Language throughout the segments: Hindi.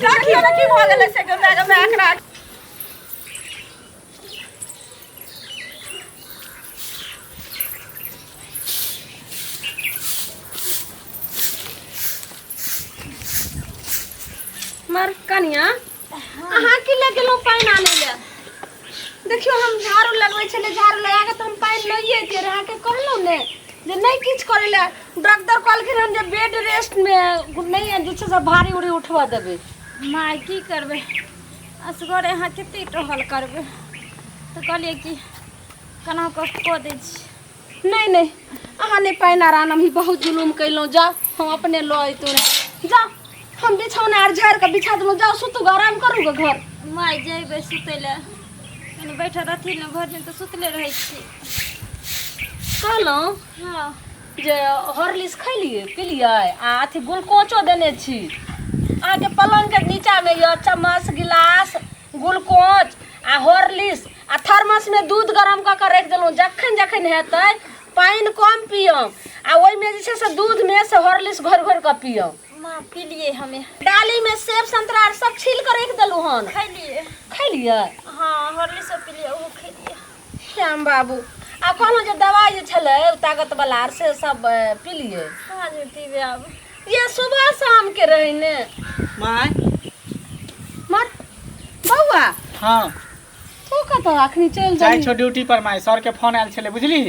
राखी ना की भ गेलै से मैं एकरा मर कनिया अहाँ के ले गेलो पानी आने ले देखियो हम झाड़ू लगबै छले झाड़ू लगा के त हम पानी लइए के रहा के कहलो ने जे नहीं किछ करेला डॉक्टर कहलखिन हम जे बेड रेस्ट में नहीं है जे सब भारी उड़ी उठवा देबे माय की करबे असगर यहाँ कते टहल करबे तो कहलिए कि कना को दे छी नहीं नहीं अहाँ ने पानी आराम हम बहुत जुलुम कैलो जा हम अपने लय तोरे जा हम बिछौना आर झाड़ के बिछा देलो जाओ सुतू आराम करू ग घर माय जेबे सुतैले कनी बैठल रहथि न भर दिन तो सुतले रहै छी कहलो हां जे हॉर्लिक्स खैलिए पीलिए आ अथी ग्लूकोजो देने छी आके पलंग के नीचा में ये चम्मच गिलास ग्लूकोज आ हॉर्लिक्स आ थर्मस में दूध गरम क के रख देलो जखन जखन हेतै पानी कम पियम आ ओइ में जे छै से दूध में से हॉर्लिक्स घोर घोर के पियम मां पी लिए हमें डाली में सेब संतरा सब छील कर रख देलु हन खैलिए हां हॉर्लिक्स पी लिए वो खैलिए श्याम बाबू आ कहलो जे दवाई जे छले ताकत वाला से सब पी लिए कहां जे पीबे अब ये सुबह शाम के रही ने माय मर बौआ हां तू कत अखनी चल जाई छो ड्यूटी पर माय सर के फोन आयल छले बुझली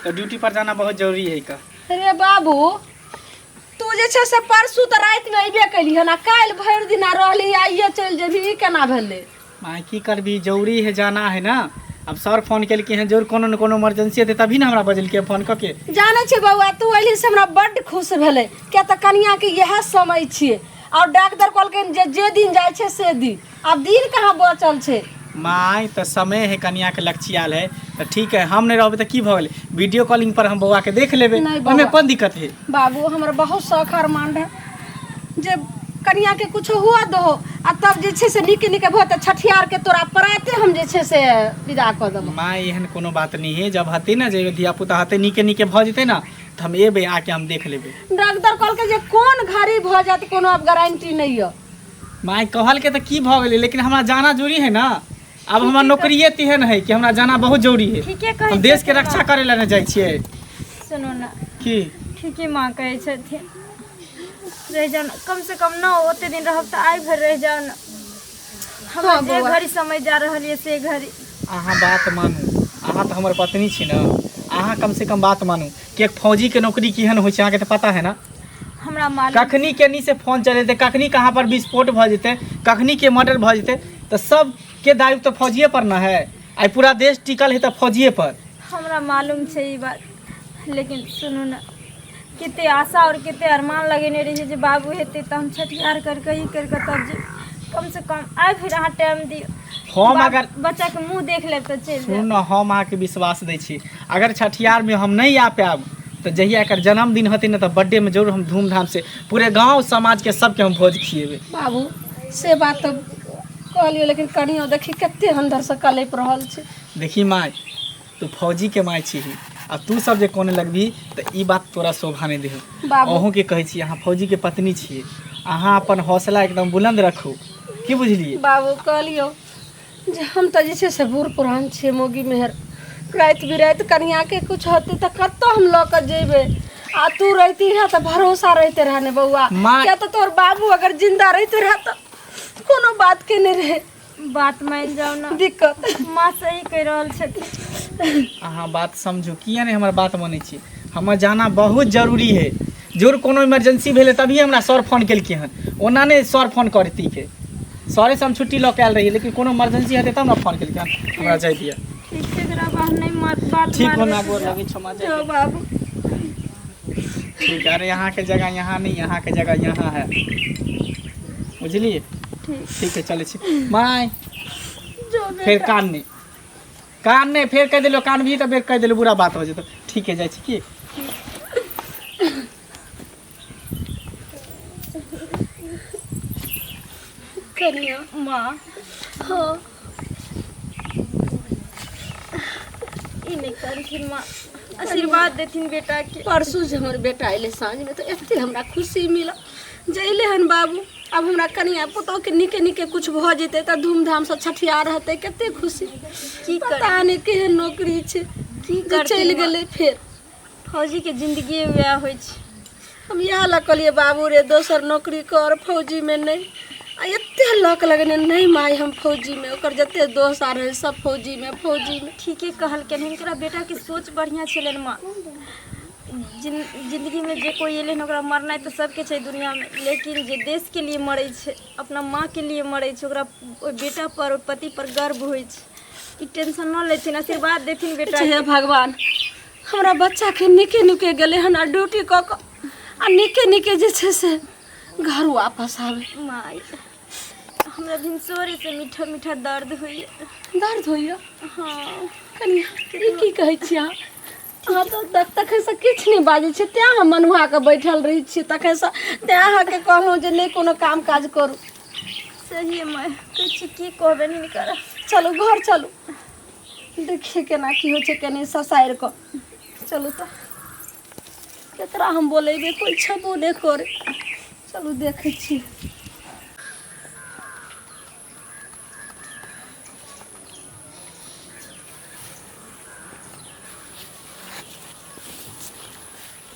तो ड्यूटी पर जाना बहुत जरूरी है का अरे बाबू तू जे छै से परसू त रात में अइबे कैली हन आ काल भर दिन रहली आइए चल जेबी केना भेले माय की करबी जरूरी है जाना है ना अब सर फोन केल के हैं जरूर कोनो न कोनो इमरजेंसी है तभी ना हमरा बजल के फोन क के जाने छै बौआ तू अइली से हमरा बड खुश भेले क्या त कनिया के यह समय छिए और डॉक्टर कहलकै जे दिन जाय छै से दिन अब दिन कहाँ बचल छै माय तो समय है कन्या के लक्ष्य आल है तो ठीक है हम नहीं रहबे तो की भ गेले वीडियो कॉलिंग पर हम बौआ के देख लेबे ओमे कोन दिक्कत है बाबू हमरा बहुत शौक अरमान है जे कनिया के कुछ हुआ दो आ तब जे छै से निके निके भत छठियार के तोरा पराते हम जे छै से विदा क देब माय एहन कोनो बात नहीं है जब हते ना जे धिया पुता हते निके निके भ जते ना तो हम एबे आके हम देख लेबे डॉक्टर कहलकै जे कोन घड़ी भ जात कोनो अब गारंटी नहीं है माय कहल के त की भ गेले लेकिन हमरा जाना जरूरी है ना अब हमार नौकरीये तेहन है कि हमरा जाना बहुत जरूरी है ठीके कहै हम देश के रक्षा करे ला न जाय छियै सुनो ना की ठीके मां कहै छथिन रह जान कम से कम न ओते दिन रहब त आइ भर रह जान हम जे घड़ी समय जा रहलिए से घड़ी अहाँ बात मानू अहाँ तो हमर पत्नी छी ना अहाँ कम से कम बात मानू कि एक फौजी के नौकरी केहन होइ छै अहाँ के त पता है ना हमरा मालूम कखनी केनी से फोन चलेते कखनी कहाँ पर विस्फोट भ जेते कखनी के मर्डर भ जेते तो सब के दायित्व तो फौजिए पर ना है आई पूरा देश टिकल है तो फौजिए पर हमरा मालूम छै ई बात लेकिन सुनू ना कितने आशा और कितने अरमान लगेने रही जे बाबू हेते त हम छठियार करके ही करके तब जे कम से कम आइ फिर अहाँ टाइम दियो हम अगर बच्चा के मुंह देख लेब तो चल सुन न हम अहाँ के विश्वास दै छी अगर छठियार में हम नहीं आ पाएब तो जहिया एकर जन्मदिन होते ना तो बर्थडे में जरूर हम धूमधाम से पूरे गांव समाज के सबके हम भोज खिएबे बाबू से बात तो कहलियो लेकिन कनियो देखी कते अंदर से कलेप रहल छै देखी माय तू फौजी के माय छी आ तू सब जे कोने लगबी तो ई बात तोरा शोभा नहीं देह बाबू अहूँ के कहै छी अहाँ फौजी के पत्नी छिए अहाँ अपन हौसला एकदम बुलंद रखू की बुझलिए बाबू कहलियो जे हम तो जे छै से बूढ़ पुरान छिए मोगी मेहर रात बिरात कनिया के कुछ होते तो कतो हम ल के जेबे आ तू रहती रह तो भरोसा रहते रहने बउआ क्या तो तोर बाबू अगर जिंदा रहते रह तो कोनो बात के नहीं रहे बात मान जाओ ना दिक्कत माँ सही कह रहल छथिन अहाँ बात समझू किया नहीं हमर बात मानै छी हमर जाना बहुत जरूरी है जोर कोनो इमरजेंसी भेले तभी हमरा सर फोन केलकै हन ओना नहीं सर फोन करती के सरे से हम छुट्टी ल के आयल रही लेकिन कोनो इमरजेंसी हेतै तब ना फोन केलकै हन हमरा जाय दिया ठीक छै तोरा बात नहीं बात ठीक हो ना गोर लगे क्षमा जो बाबू ठीक है अरे यहाँ के जगह यहाँ नहीं यहाँ के जगह यहाँ है बुझलिए ठीक है चले छी माय फिर कान नहीं फिर कह दिलो कान भी तो फिर कह दिलो बुरा बात हो जेतो ठीक है जाय छी की कनिया माँ हाँ ई नहीं करथिन माँ आशीर्वाद देथिन बेटा के परसू जे हमर बेटा अइले साँझ में तो एते हमरा खुशी मिला जइले हन बाबू अब हमरा कनिया पुतोह के निके निके कुछ भ जेतै त धूमधाम से छठिया रहतै, कते खुशी। की पता नहीं केहन नौकरी छै, की चलि गेलै फेर। फौजी के जिंदगी वएह होइ छै। हम इएह लऽ कहलिए बाबू रे दोसर नौकरी कर, फौजी में नहीं। आ एते लक लगने नहीं माई हम फौजी में, ओकर जते दोस्त आ रहे सब फौजी में। ठीके कहलकै, हिनकरा बेटा के सोच बढ़िया छलन माँ। जिंदगी में जे कोई एलन ओकरा मरनाइ तो सबके छै दुनिया में, लेकिन जे देश के लिए मरै छै, अपना माँ के लिए मरै छै, ओकरा ओइ बेटा पर और पति पर गर्व होइ छै। ई टेंशन न लेथिन, आशीर्वाद देथिन बेटा हे के। भगवान हमरा बच्चा के निके निके गेले हन आ ड्यूटी क क आ निके निके जे छै से घर वापस आवे। माई हमरा भिनसरे से मीठा मीठा दर्द होइए। दर्द होइए? हाँ कनिया ई की कहै छी अहाँ? अहाँ तो तखन से किछु नहीं बाजै छी, तेँ हम मनुआ के बैठल रही छी, तखन से तेँ अहाँके कहलहुँ जे नहीं कोनो काम काज करू। सही है माई, कुछ की कहबे नहीं कर। चलू घर चलू, देखिए केना की होइ छै, कनी ससाइर क चलू। तो केकरा हम बोलेबे, कोई छबो नहीं करे। चलू देखै छी।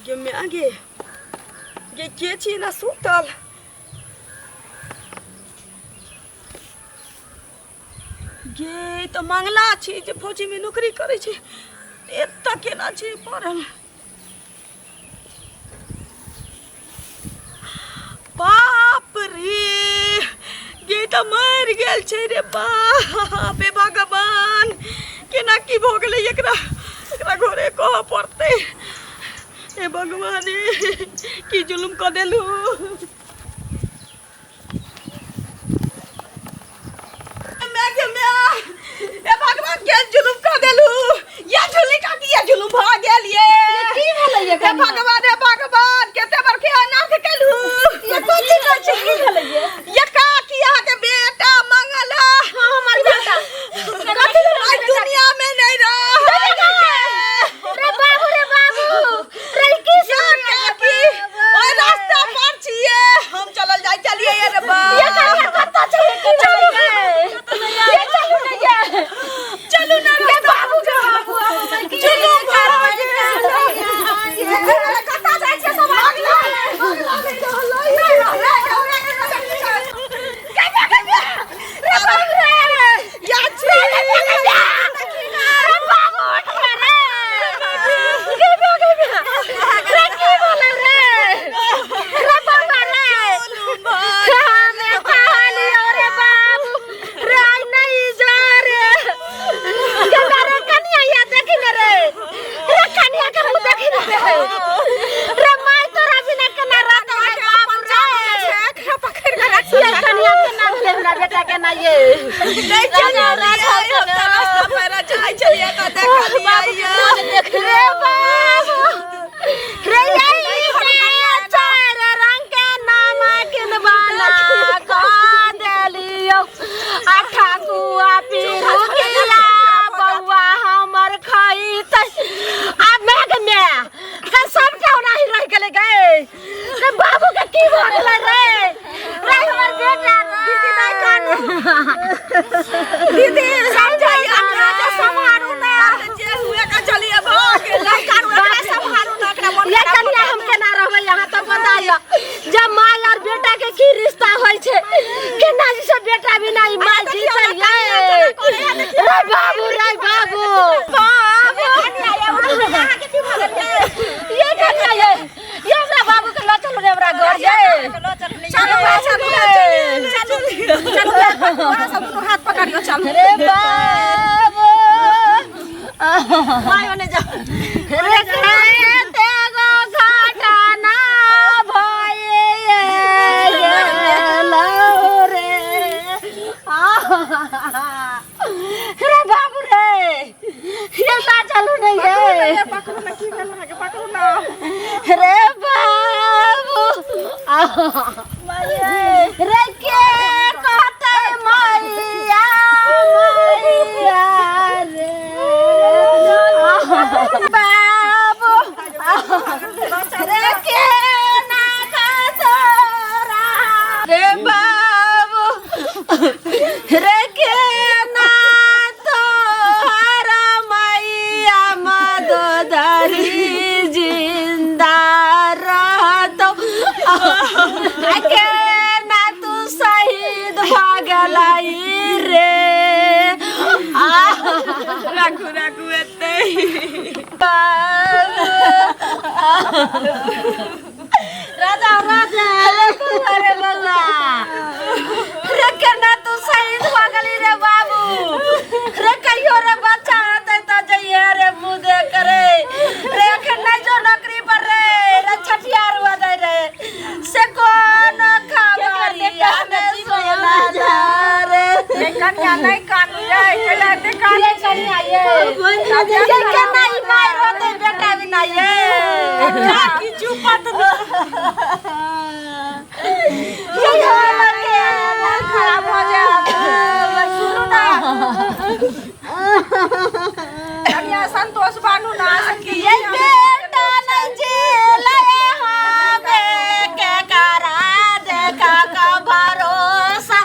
गे माय गे, के छी ना सुतल? गे तो मंगला छी जे फौजी में नौकरी करे छै, एत्ता केना छी पड़ल? बाप रे, गे तो मर गेल छै रे बाप रे भगवान। केना की भ गेलै एकरा घरे कह पड़तै। हे भगवान की जुलुम क देलू। हे भगवान के जुलुम क देलू। ये झुली का की ये जुलुम भ गेल ये। की भेलै ये? हे भगवान केते बड़के अनाथ केलू। ये कोची कहै छै, की भेलै ये? ये का की अहाँ के बेटा मंगला। हां हमर बेटा कथि आई दुनिया में नहीं रह। रे बाबू रे की की ओए रास्ता पर छिए हम चलल जाय चलिए ये रे बा। ये कनिया कत्ता छै, की चलू ये चलू नहीं ये चलू ना रे बाबू के जुलुम करबै ये कत्ता जाइ छै सब बेटा के ना ये नहीं चलिए रास्ता पर जाय चलिए का देख लिया रे बाबू रे ये चार रंग के नमकीन बना का देलियो आ ठाकुआ पीरू किला बउआ हमर खइतै आ मेघ में का सब क्यों नहीं रह गेले गए रे बाबू के की भ गेलै रे हमर बेटा दीदी नहीं कान दीदी समझाइए हमरा के संभारू ना जे हुए का चलिए भाग नहीं कान ओकरा संभारू ना एकरा मन ये कन्या हम केना रहबै यहाँ तो बताइयो। जब माँ और बेटा के की रिश्ता होय छै, केना जी से बेटा बिना ई माँ जीतै ये रे बाबू अहाँ के की भगल ये कन्या ये हमरा बाबू के ल चल रे हमरा घर ये चलो सब हाथ पकड़ियो चलो रे बाबू माय ओने जा रे ते गो घटना भए गेलो रे रे बाबू रे ये ला चलू नहीं है पकड़ो ना की भेल के पकड़ो ना रे बाबू रे के कहते मैया रे बाबू रे के ना खसरा रे खुरा कुएते राजा राजा अरे बल्ला रे केना तू शहीद हो गली रे बाबू रे कहियो रे बच्चा आते त जइए रे मुदे करे रे केना जो नौकरी पर रे छठियार हो जाए रे से कौन खबरिया में सोना रे कन्या नहीं कानू जाए केला ते काले कन्या ये केना ही मार रोते बेटा बिना ये का की चुपत खराब हो जाए सुनो ना कन्या संतोष बानू ना सकी ये बेटा नहीं जेला हमें के करा देखा का भरोसा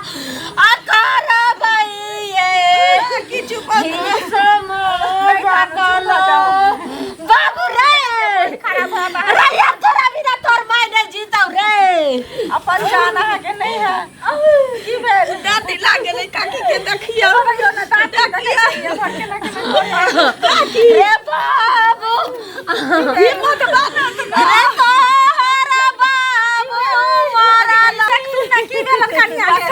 अकर भइए की चुपत बाबू रे खराब हो रे यार तोरा बिना तोर माय नहीं जीतौ रे अपन जाना है कि नहीं है की भेल दादी लागे नहीं काकी के देखियो ना दादी देखियो काकी रे बाबू हिम्मत बाना रे तोहरा बाबू मारा ना की भेल कन्या के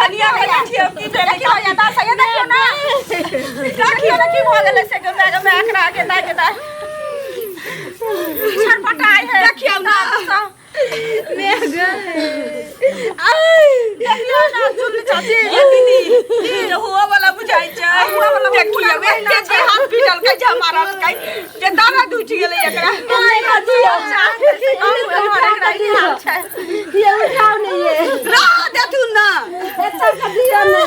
देखियो की भेल देखियो या दा सही देखियो ना देखियो ना की भ गेले से के मैं एकरा के दाई के दाई छटपटाई है देखियो ना मैं गए देखियो ना सुन चाची ये दीदी ये हुआ वाला बुझाई छ हुआ वाला देखियो वे के हॉस्पिटल के जा मारा के जे दाना दूटी गेले एकरा नहीं कजियो ये उठाओ नहीं ये रह दे तू ना अच्छा कजियो ना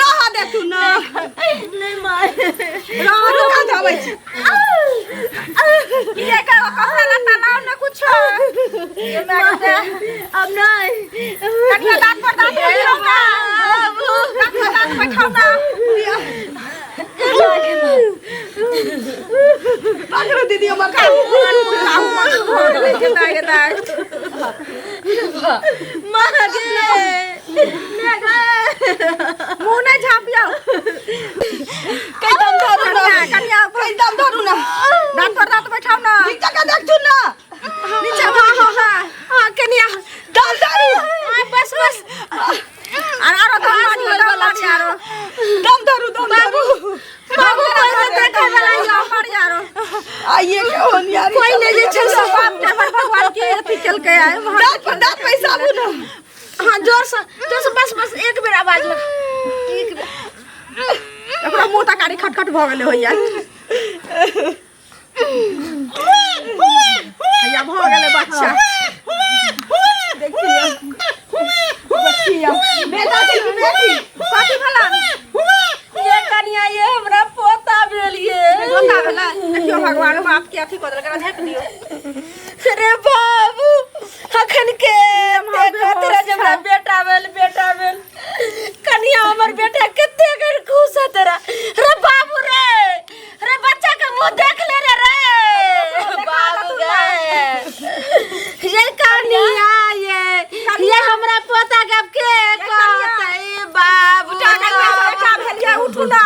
रह दे तू ना नहीं मार रह रुका जावे छ ये का कपड़ा लता नाम ना कुछ ये मैं अब नहीं कन्या दांत पर दांत रखो ना दांत पर दांत बैठाओ ना पागल दीदी हम का लेके दागे दाग मार गे मैं मुंह ना झापियो कई दम धरू ना कन्या कई दम धरू ना दांत पर दांत बैठाओ ना नीचे का देख तू ना नीचे हां कन्या डाल दारू बस बस आरो दम धरू बाबू बाबू कोई देखे वाला या मर यारो आइए क्यों यार कोई नहीं जे छल सब बाप ठाकुर भगवान के अथी चल के आए दांत पैसा बुना हां जोर से बस एक बेर आवाज लगा एक बेर एकरा मोटा कारी खटखट भ गेले होइया या भ गेले बच्चा देखियो बेटा बेटी पाटी भला ये कन्या ये हमरा पोता भेलिए पोता भेला देखियो भगवान बाप के अथी कर देलक झाँक दियो रे बाबू अखन के तेरा जब बेटा भेल कन्या हमर बेटा कते कर खुश है तेरा रे बाबू रे बच्चा के मुंह देख ले रे बाबू गे ये कन्या ये हमरा पोता के कहते बाबू बेटा भेलिया उठू ना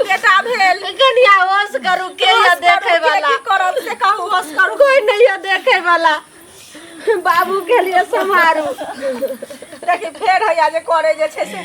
बेटा भेल कन्या होश करू के ये देखे वाला की करब से कहू होश करू कोई नहीं है देखे वाला बाबू के लिए संभारू देखी फेर है जे करे जे छै से